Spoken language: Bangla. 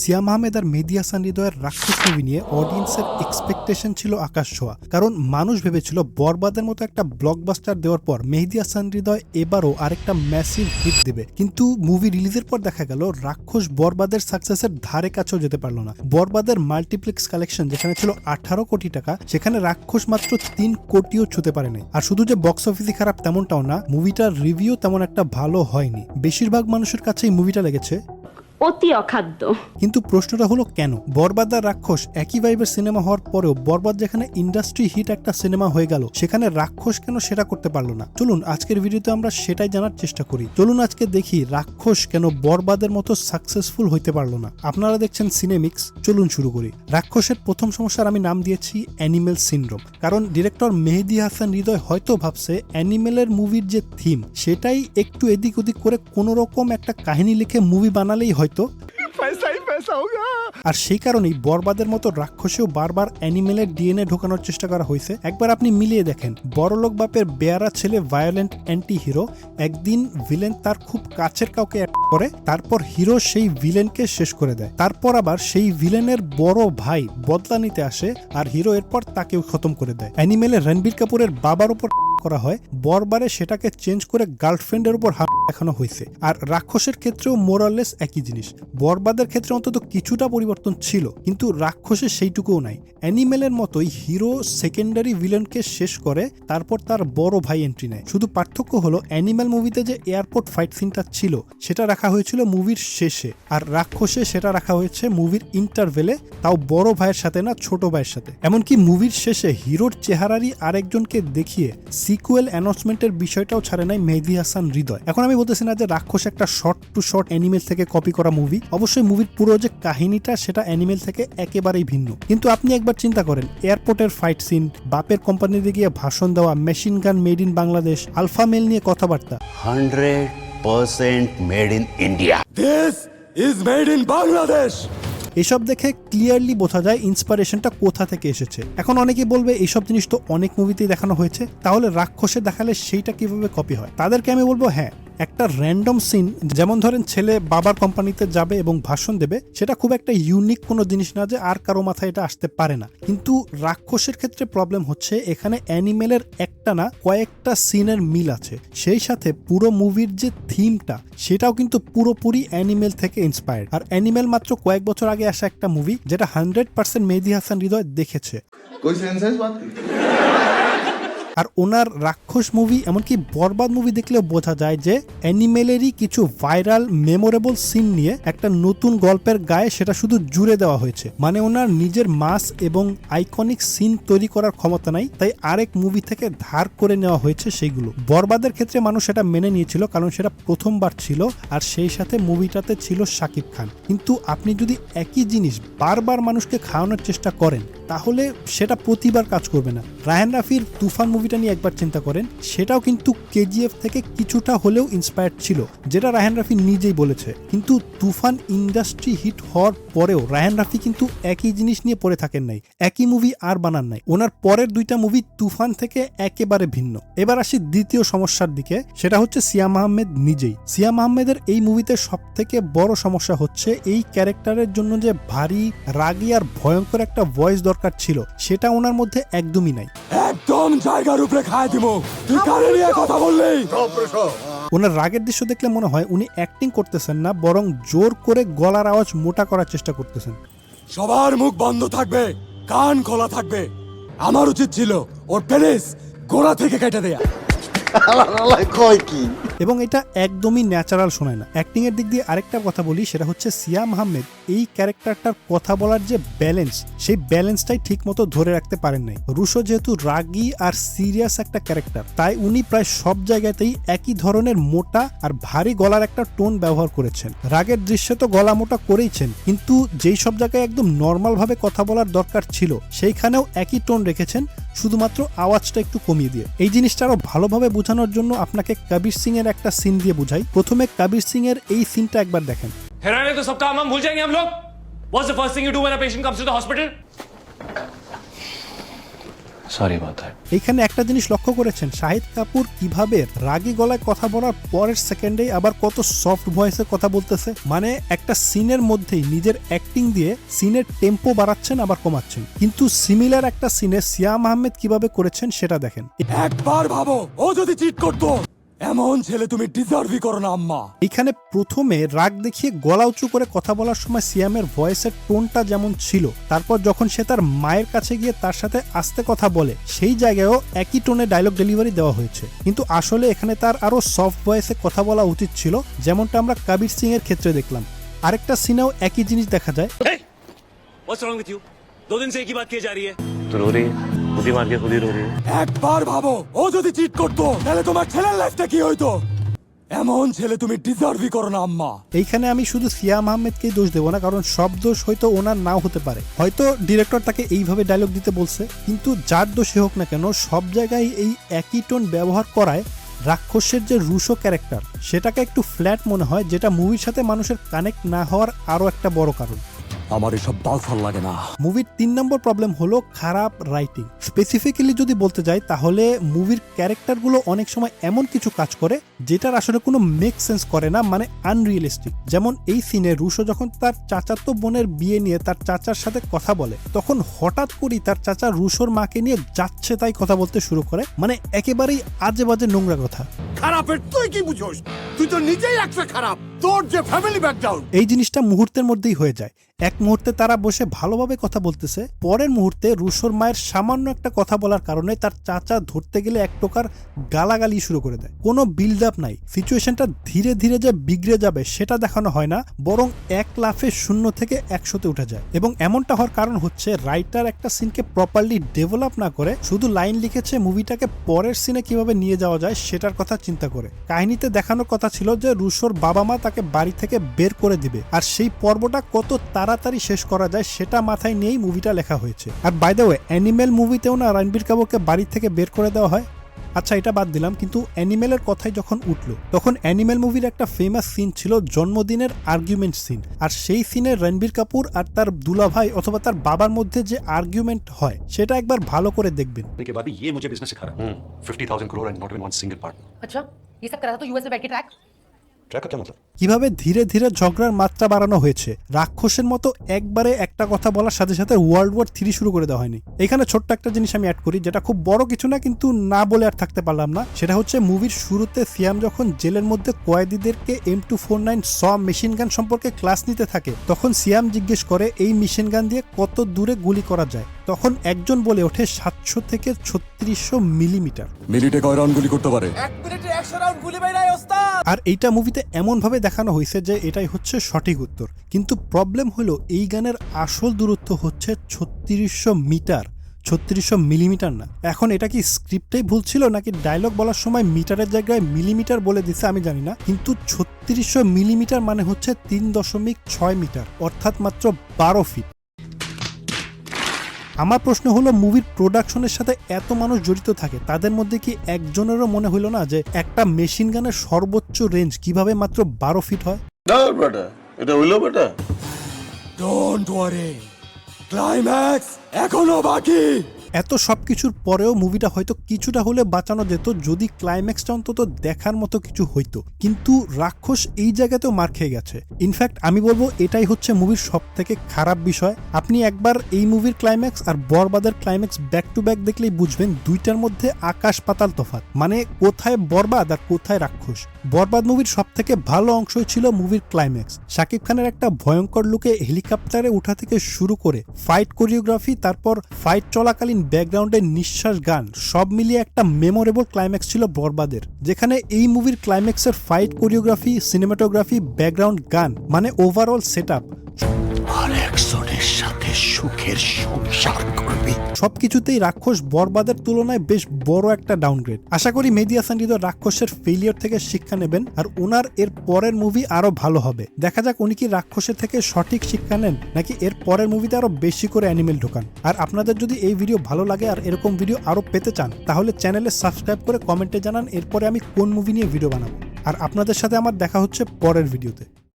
সিয়াম আহমেদ আর মেহেদী হাসান হৃদয়ের রাক্ষস মুভি নিয়ে অডিয়েন্সের এক্সপেকটেশন ছিল আকাশ ছোঁয়া। কারণ মানুষ ভেবেছিল বরবাদের মতো একটা ব্লকবাস্টার দেওয়ার পর মেহেদী হাসান হৃদয় এবারও আরেকটা ম্যাসিভ হিট দেবে, কিন্তু মুভি রিলিজের পর দেখা গেল রাক্ষস বরবাদের সাকসেসের ধারে কাছেও যেতে পারলো না। বরবাদের মাল্টিপ্লেক্স কালেকশন যেখানে ছিল 18 কোটি টাকা, সেখানে রাক্ষস মাত্র 3 কোটিও ছুঁতে পারে নাই। আর শুধু যে বক্স অফিসে খারাপ তেমনটাও না, মুভিটার রিভিউ তেমন একটা ভালো হয়নি। বেশিরভাগ মানুষের কাছেই মুভিটা লেগেছে অতি অখাদ্য। কিন্তু প্রশ্নটা হলো কেন? বরবাদ আর রাক্ষস একই ভাইবের সিনেমা হওয়ার পরেও বরবাদ যেখানে ইন্ডাস্ট্রি হিট একটা সিনেমা হয়ে গেল, সেখানে রাক্ষস কেন সেটা করতে পারলো না? চলুন আজকের ভিডিওতে আমরা সেটাই জানার চেষ্টা করি। চলুন আজকে দেখি রাক্ষস কেন বরবাদের মতো সাকসেসফুল হইতে পারলো না। আপনারা দেখছেন সিনেমিক্স, চলুন শুরু করি। রাক্ষসের প্রথম সমস্যার আমি নাম দিয়েছি অ্যানিমেল সিনড্রোম। কারণ ডিরেক্টর মেহেদী হাসান হৃদয় হয়তো ভাবছে অ্যানিমেলের মুভির যে থিম সেটাই একটু এদিক ওদিক করে কোন রকম একটা কাহিনী লিখে মুভি বানালেই হয়তো, আর সেই কারণেই বরবাদের মতো রাক্ষসেও বারবার অ্যানিমেলের ডিএনএ ঢোকানোর চেষ্টা করা হয়েছে। একবার আপনি মিলিয়ে দেখেন, বড়লোক বাপের বেয়ারা ছেলে ভায়োলেন্ট অ্যান্টি হিরো, একদিন ভিলেন তার খুব কাছের কাউকে করে, তারপর হিরো সেই ভিলেনকে শেষ করে দেয়, তারপর আবার সেই ভিলেনের বড় ভাই বদলা নিতে আসে আর হিরো এরপর তাকেও খতম করে দেয়। অ্যানিমেলে রণবীর কাপুরের বাবার উপর করা হয়, বরবারে সেটাকে চেঞ্জ করে গার্লফ্রেন্ডের উপর হাত দেখানো হয়েছে। আর রাক্ষসের ক্ষেত্রেও মোরালেস একই জিনিস। বরবাদের ক্ষেত্রে অন্তত কিছুটা পরিবর্তন ছিল, কিন্তু রাক্ষসের সেইটুকুও নাই। অ্যানিমেলের মতোই হিরো সেকেন্ডারি ভিলেনকে শেষ করে তারপর তার বড় ভাই এন্ট্রি নেয়। শুধু পার্থক্য হলো অ্যানিমেল মুভিতে যে এয়ারপোর্ট ফাইট সিনটা ছিল সেটা রাখা হয়েছিল মুভির শেষে, আর রাক্ষসে সেটা রাখা হয়েছে মুভির ইন্টারভেলে, তাও বড় ভাইয়ের সাথে না, ছোট ভাইয়ের সাথে। এমনকি মুভির শেষে হিরোর চেহারারই আরেকজনকে দেখিয়ে সিকুয়েল অ্যানাউন্সমেন্টের বিষয়টাও ছাড়ে নাই মেহেদী হাসান হৃদয়। এখন আমি বলতেছি না যে রাক্ষস একটা শর্ট টু শর্ট অ্যানিমেল থেকে কপি করা মুভি, অবশ্যই মুভির পুরো যে কাহিনীটা সেটা অ্যানিমেল থেকে একেবারেই ভিন্ন। কিন্তু আপনি একবার চিন্তা করেন, এয়ারপোর্টের ফাইট সিন, বাপের কোম্পানিতে গিয়ে ভাষণ দেওয়া, machine gun made in Bangladesh, alpha male নিয়ে কথাবার্তা, 100% made in India. This is made in Bangladesh. এসব দেখে ক্লিয়ারলি বোঝা যায় ইন্সপিরেশনটা কোথা থেকে এসেছে। এখন অনেকেই বলবে এইসব জিনিস তো অনেক মুভিতেই দেখানো হয়েছে, তাহলে রাক্ষসে দেখালে সেইটা কিভাবে কপি হয়? তাদেরকে আমি বলবো হ্যাঁ, একটা র্যান্ডম সিন, যেমন ধরেন ছেলে বাবার কোম্পানিতে যাবে এবং ভাষণ দেবে, সেটা খুব একটা ইউনিক কোনো জিনিস না যে আর কারো মাথায় এটা আসতে পারে না। কিন্তু রাক্ষসের ক্ষেত্রে প্রবলেম হচ্ছে এখানে অ্যানিমেলের একটা না কয়েকটা সিনের মিল আছে, সেই সাথে পুরো মুভির যে থিমটা সেটাও কিন্তু পুরোপুরি অ্যানিমেল থেকে ইন্সপায়ার্ড। আর অ্যানিমেল মাত্র কয়েক বছর আগে আসা একটা মুভি যেটা 100% মেহেদী হাসান হৃদয় দেখেছে। আর ওনার রাক্ষস মুভি, এমনকি বরবাদ মুভি দেখলেও বোঝা যায় যে অ্যানিমেলেরই কিছু ভাইরাল মেমোরেবল সিন নিয়ে একটা নতুন গল্পের গায়ে সেটা শুধু জুড়ে দেওয়া হয়েছে। মানে ওনার নিজের মাস এবং আইকনিক সিন তৈরি করার ক্ষমতা নাই, তাই আরেক মুভি থেকে ধার করে নেওয়া হয়েছে সেইগুলো। বরবাদের ক্ষেত্রে মানুষ সেটা মেনে নিয়েছিল কারণ সেটা প্রথমবার ছিল, আর সেই সাথে মুভিটাতে ছিল শাকিব খান। কিন্তু আপনি যদি একই জিনিস বারবার মানুষকে খাওয়ানোর চেষ্টা করেন তাহলে সেটা প্রতিবার কাজ করবে না। রায়হান রাফির তুফান মুভিটা নিয়ে একবার চিন্তা করেন, সেটাও কিন্তু কেজিএফ থেকে কিছুটা হলেও ইন্সপায়ার্ড ছিল, যেটা রায়হান রাফি নিজেই বলেছে। কিন্তু তুফান ইন্ডাস্ট্রি হিট হওয়ার পরেও রায়হান রাফি কিন্তু একই জিনিস নিয়ে পড়ে থাকেন নাই, একই মুভি আর বানান নাই। ওনার পরের দুইটা মুভি তুফান থেকে একেবারে ভিন্ন। এবার আসি দ্বিতীয় সমস্যার দিকে, সেটা হচ্ছে সিয়াম আহমেদ নিজেই। সিয়াম আহমেদের এই মুভিতে সব থেকে বড় সমস্যা হচ্ছে এই ক্যারেক্টারের জন্য যে ভারী রাগী আর ভয়ঙ্কর একটা ভয়েস দরকার ছিল, সেটা ওনার মধ্যে একদমই নাই। একদম জায়গার উপরে খায় দিব। তুই কারে নিয়ে কথা বললি? ওনার রাগের দৃশ্য দেখলে মনে হয় উনি অ্যাক্টিং করতেছেন না, বরং জোর করে গলার আওয়াজ মোটা করার চেষ্টা করতেছেন। সবার মুখ বন্ধ থাকবে, কান খোলা থাকবে। আমার উচিত ছিল ওর পেনিস গোড়া থেকে কেটে দেয়া। এবং এটা একদমই ন্যাচারাল শোনায় না। অ্যাক্টিং এর দিক দিয়ে আরেকটা কথা বলি, সেটা হচ্ছে সিয়াম আহমেদ এই ক্যারেক্টারটার কথা বলার যে ব্যালেন্স, সেই ব্যালেন্সটাই ঠিক মতো ধরে রাখতে পারেন নাই। রুশো যেহেতু রাগী আর সিরিয়াস একটা ক্যারেক্টার, তাই উনি প্রায় সব জায়গাতেই একই ধরনের মোটা আর ভারী গলার একটা টোন ব্যবহার করেছেন। রাগের দৃশ্যে তো গলা মোটা করেইছেন, কিন্তু যেই সব জায়গায় একদম নর্মাল ভাবে কথা বলার দরকার ছিল সেইখানেও একই টোন রেখেছেন, শুধুমাত্র আওয়াজটা একটু কমিয়ে দিয়ে। এই জিনিসটা আরো ভালোভাবে বোঝানোর জন্য আপনাকে কবির সিং এর একটা সিন দিয়ে বুঝাই। প্রথমে কবির সিং এর এই সিনটা একবার দেখেন। हैरान है तो सब काम हम भूल जाएंगे हम लोग। What's the first thing you do when a patient comes to the hospital? सारी बात है। এইখানে একটা জিনিস লক্ষ্য করেছেন শাহিদ কাপুর কিভাবে রাগী গলায় কথা বলার পরের সেকেন্ডেই আবার কত সফট ভয়েসে কথা বলতেছে, মানে একটা সিনের মধ্যেই নিজের অ্যাক্টিং দিয়ে সিনের টেম্পো বাড়াচ্ছেন আবার কমাচ্ছেন। কিন্তু সিমিলার একটা সিনে সিয়াম আহমেদ কিভাবে করেছেন সেটা দেখেন। একবার ভাবো ও যদি চিট করতো, এমন ছেলে তুমি ডিজার্ভই করো না আম্মা। এখানে প্রথমে রাগ দেখিয়ে গলা উঁচু করে কথা বলার সময় সিয়ামের ভয়েসের টোনটা যেমন ছিল, তারপর যখন সে তার মায়ের কাছে গিয়ে তার সাথে আস্তে কথা বলে সেই জায়গায়ও একই টোনে ডায়লগ ডেলিভারি দেওয়া হয়েছে। কিন্তু আসলে এখানে তার আরো সফট ভয়েসে কথা বলা উচিত ছিল, যেমনটা আমরা কবির সিং এর ক্ষেত্রে দেখলাম। আরেকটা সিনেও একই জিনিস দেখা যায়। What's wrong with you? 2 दिन से एक ही बात की जा रही है। तो रो रही है, खुद ही मार के खुद ही रो रही है। একবার ভাবো ও যদি চিট করতো, তাহলে তোমার ছেলের লাইফটা কি হইতো? এমন ছেলে তুমি ডিজার্ভই করো না আম্মা। এইখানে আমি শুধু সিয়াম আহমেদকেই দোষ দেবো না, কারণ সব দোষ হয়তো ওনার নাও হতে পারে। হয়তো ডিরেক্টর তাকে এইভাবে ডায়লগ দিতে বলছে, কিন্তু যার দোষই হোক না কেন সব জায়গায় এই একই টোন ব্যবহার করায় রাক্ষসের যে রুশো ক্যারেক্টার সেটাকে একটু ফ্ল্যাট মনে হয়, যেটা মুভির সাথে মানুষের কানেক্ট না হওয়ার আরো একটা বড় কারণ। আমার এসব বালফাল লাগে না। মুভির 3 নম্বর প্রবলেম হলো খারাপ রাইটিং। স্পেসিফিক্যালি যদি বলতে যাই তাহলে মুভির ক্যারেক্টারগুলো অনেক সময় এমন কিছু কাজ করে যেটার আসলে কোনো মেক সেন্স করে না, মানে আনরিয়েলিস্টিক। যেমন এই সিনে রুশো যখন তার চাচাতো বোনের বিয়ে নিয়ে তার চাচার সাথে কথা বলে, তখন হঠাৎ করেই তার চাচা রুশোর মাকে নিয়ে যাচ্ছে তাই কথা বলতে শুরু করে, মানে একেবারেই আজে বাজে নোংরা কথা। খারাপের তুই কি বুঝোস? তুই তো নিজেই একটা খারাপ। তোর যে ফ্যামিলি ব্যাকগ্রাউন্ড। এই জিনিসটা মুহূর্তের মধ্যেই হয়ে যায়। এক মুহূর্তে তারা বসে ভালোভাবে কথা বলতেছে, পরের মুহূর্তে রুশোর মায়ের সামান্য একটা কথা বলার কারণে তার চাচা ধরতে গেলে এক প্রকার গালাগালি শুরু করে দেয়। কোনো বিল্ড আপ নাই, সিচুয়েশনটা ধীরে ধীরে যে বিগড়ে যাবে সেটা দেখানো হয় না, বরং এক লাফে 0 থেকে 100-তে উঠে যায়। এবং এমনটা হওয়ার কারণ হচ্ছে রাইটার একটা সিনকে প্রপারলি ডেভেলপ না করে শুধু লাইন লিখেছে মুভিটাকে পরের সিনে কিভাবে নিয়ে যাওয়া যায় সেটার কথা চিন্তা করে। কাহিনীতে দেখানোর কথা ছিল যে রুশোর বাবা মা তাকে বাড়ি থেকে বের করে দিবে, আর সেই পর্বটা কত তাড়াতাড়ি শেষ করা যায় সেটা মাথায় নিয়েই মুভিটা লেখা হয়েছে। আর বাই দ্য ওয়ে অ্যানিমেল মুভিতেও না রণবীর কাপুরকে বাড়ি থেকে বের করে দেওয়া হয়। আচ্ছা এটা বাদ দিলাম, কিন্তু অ্যানিমেলের কথাই যখন উঠলো তখন অ্যানিমেল মুভির একটা ফেমাস সিন ছিল জন্মদিনের আর্গুমেন্ট সিন। আর সেই সিনে রণবীর কাপুর আর তার দুলাভাই অথবা তার বাবার মধ্যে যে আর্গুমেন্ট হয় সেটা একবার ভালো করে দেখবেন। के बाद भी ये मुझे बिजनेस सिखा रहा है 50,000 crore and not even one single part. अच्छा ये सब करा था तो यूएस में बैठ के ट्रैक। ट्रैक का क्या मतलब? কিভাবে ধীরে ধীরে ঝগড়ার মাত্রা বাড়ানো হয়েছে। রাক্ষসের মতো একবারে একটা কথা বলার সাথে সাথে ওয়ার্ল্ড ওয়ার 3 শুরু করে দেওয়া হয়নি। এখানে ছোট্ট একটা জিনিস আমি অ্যাড করি, যেটা খুব বড় কিছু না, কিন্তু না বলে আর থাকতে পারলাম না। সেটা হচ্ছে মুভির শুরুতে সিয়াম যখন জেলের মধ্যে কয়েদিদেরকে M249 স মেশিন গান সম্পর্কে ক্লাস নিতে থাকে, তখন সিয়াম জিজ্ঞেস করে এই মেশিন গান দিয়ে কত দূরে গুলি করা যায়। তখন একজন বলে ওঠে 700 থেকে 3600 মিলিমিটার। মিলিটে কয় রাউন্ড গুলি করতে পারে? 1 মিনিটে 100 রাউন্ড গুলি বাইরাই ওস্তাদ। আর এইটা মুভিতে এমন ভাবে দেখানো হয়েছে যে এটাই হচ্ছে সঠিক উত্তর। কিন্তু প্রবলেম হলো এই গানের আসল দূরত্ব হচ্ছে 3600 মিটার, 3600 মিলিমিটার না। এখন এটা কি স্ক্রিপ্টেই ভুল ছিল নাকি ডায়লগ বলার সময় মিটারের জায়গায় মিলিমিটার বলে দিছে আমি জানি না, কিন্তু 3600 মিলিমিটার মানে হচ্ছে 3.6 মিটার, অর্থাৎ মাত্র 12 ফিট। আমার প্রশ্ন হলো মুভির প্রোডাকশনের সাথে এত মানুষ জড়িত থাকে, তাদের মধ্যে কি একজনেরও মনে হলো না যে একটা মেশিন গানের সর্বোচ্চ রেঞ্জ কিভাবে মাত্র 12 ফিট হয়? না বেটা, এটা হইলো বেটা। ডোন্ট ওয়ারি, ক্লাইম্যাক্স এখনো বাকি। এত সবকিছুর পরেও মুভিটা হয়তো কিছুটা হলে বাঁচানো যেত যদি ক্লাইম্যাক্সটা অন্তত দেখার মতো কিছু হইতো, কিন্তু রাক্ষস এই জায়গাতেও মার খেয়ে গেছে। ইনফ্যাক্ট আমি বলবো এটাই হচ্ছে মুভির সব থেকে খারাপ বিষয়। আপনি একবার এই মুভির ক্লাইম্যাক্স আর বরবাদের ক্লাইম্যাক্স ব্যাক টু ব্যাক দেখলেই বুঝবেন দুইটার মধ্যে আকাশ পাতাল তফাৎ। মানে কোথায় বরবাদ আর কোথায় রাক্ষস। বরবাদ মুভির সব থেকে ভালো অংশই ছিল মুভির ক্লাইম্যাক্স। শাকিব খানের একটা ভয়ঙ্কর লুকে হেলিকপ্টারে উঠা থেকে শুরু করে ফাইট কোরিওগ্রাফি, তারপর ফাইট চলাকালীন ব্যাকগ্রাউন্ডের নিঃশ্বাস গান, সব মিলিয়ে একটা মেমোরেবল ক্লাইম্যাক্স ছিল বরবাদের, যেখানে এই মুভির ক্লাইম্যাক্সের ফাইট কোরিওগ্রাফি, সিনেমাটোগ্রাফি, ব্যাকগ্রাউন্ড গান, মানে ওভারঅল সেটআপ আরেকজনের সাথে সুখের সংসার করবি। সবকিছুতেই রাক্ষস বরবাদের তুলনায় বেশ বড় একটা ডাউনগ্রেড। আশা করি মেহেদী হাসান হৃদয় রাক্ষসের ফেলিয়র থেকে শিক্ষা নেবেন আর ওনার এর পরের মুভি আরো ভালো হবে। দেখা যাক উনি কি রাক্ষসের থেকে সঠিক শিক্ষা নেন নাকি এর পরের মুভিতে আরো বেশি করে অ্যানিমেল ঢোকান। আর আপনাদের যদি এই ভিডিও ভালো লাগে আর এরকম ভিডিও আরো পেতে চান তাহলে চ্যানেলে সাবস্ক্রাইব করে কমেন্টে জানান এরপরে আমি কোন মুভি নিয়ে ভিডিও বানাবো। আর আপনাদের সাথে আমার দেখা হচ্ছে পরের ভিডিওতে।